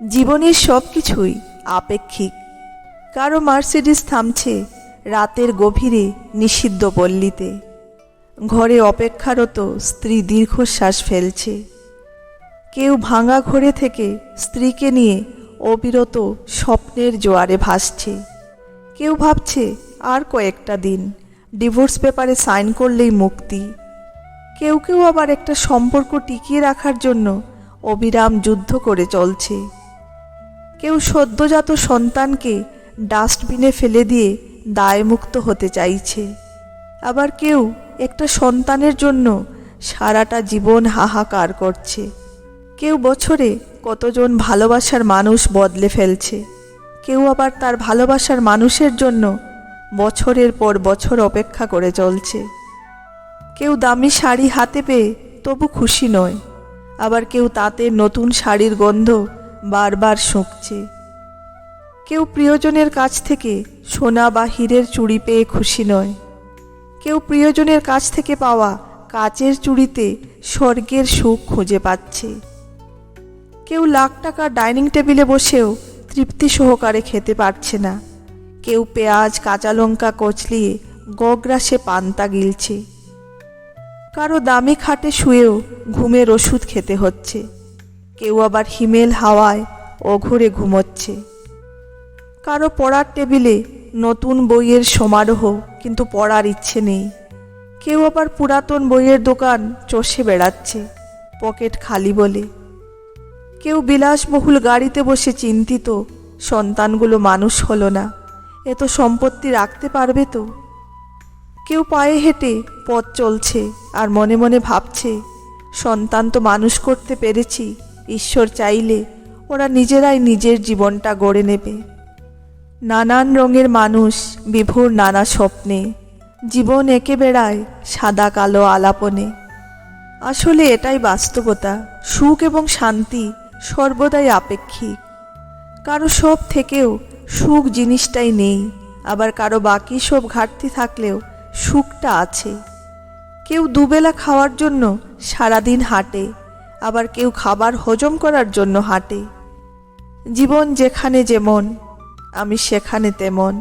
জীবনের সব কিছুই আপেক্ষিক। কারো মার্সিডিজ থামছে রাতের গভীরে নিষিদ্ধ পল্লীতে, ঘরে অপেক্ষারত স্ত্রী দীর্ঘশ্বাস ফেলছে। কেউ ভাঙা ঘরে থেকে স্ত্রীকে নিয়ে অবিরত স্বপ্নের জোয়ারে ভাসছে। কেউ ভাবছে আর কয়েকটা দিন ডিভোর্স পেপারে সাইন করলেই মুক্তি। কেউ কেউ আবার একটা সম্পর্ক টিকিয়ে রাখার জন্য অবিরাম যুদ্ধ করে চলছে। কেউ সদ্যজাত সন্তানকে ডাস্টবিনে ফেলে দিয়ে দায়মুক্ত হতে চাইছে, আবার কেউ একটা সন্তানের জন্য সারাটা জীবন হাহাকার করছে। কেউ বছরে কতজন ভালোবাসার মানুষ বদলে ফেলছে, কেউ আবার তার ভালোবাসার মানুষের জন্য বছরের পর বছর অপেক্ষা করে চলছে। কেউ দামি শাড়ি হাতে পেয়ে তবু খুশি নয়, আবার কেউ তাতে নতুন শাড়ির গন্ধ বারবার শুঁকছে। কেউ প্রিয়জনের কাছ থেকে সোনা বা হীরের চুড়ি পেয়ে খুশি নয়, কেউ প্রিয়জনের কাছ থেকে পাওয়া কাচের চুড়িতে স্বর্গের সুখ খুঁজে পাচ্ছে। কেউ লাখ টাকার ডাইনিং টেবিলে বসেও তৃপ্তি সহকারে খেতে পারছে না, কেউ পেঁয়াজ কাঁচা লঙ্কা কচলিয়ে গগ্রাসে পান্তা গিলছে। কারো দামি খাটে শুয়েও ঘুমের ওষুধ খেতে হচ্ছে, কেউ আবার হিমেল হাওয়ায় অঘরে ঘুমোচ্ছে। কারো পড়ার টেবিলে নতুন বইয়ের সমারোহ, কিন্তু পড়ার ইচ্ছে নেই। কেউ আবার পুরাতন বইয়ের দোকান চষে বেড়াচ্ছে পকেট খালি বলে। কেউ বিলাসবহুল গাড়িতে বসে চিন্তিত, সন্তানগুলো মানুষ হলো না, এত সম্পত্তি রাখতে পারবে তো। কেউ পায়ে হেঁটে পথ চলছে আর মনে মনে ভাবছে, সন্তান তো মানুষ করতে পেরেছি, ঈশ্বর চাইলে ওরা নিজেরাই নিজের জীবনটা গড়ে নেবে। নানান রঙের মানুষ বিভোর নানা স্বপ্নে, জীবন এঁকে বেড়ায় সাদা কালো আলাপনে। আসলে এটাই বাস্তবতা, সুখ এবং শান্তি সর্বদাই আপেক্ষিক। কারো সব থেকেও সুখ জিনিসটাই নেই, আবার কারো বাকি সব ঘাটতি থাকলেও সুখটা আছে। কেউ দুবেলা খাওয়ার জন্য সারাদিন হাঁটে, আবার কেউ খাবার হজম করার জন্য হাঁটে। জীবন যেখানে যেমন, আমি সেখানে তেমন।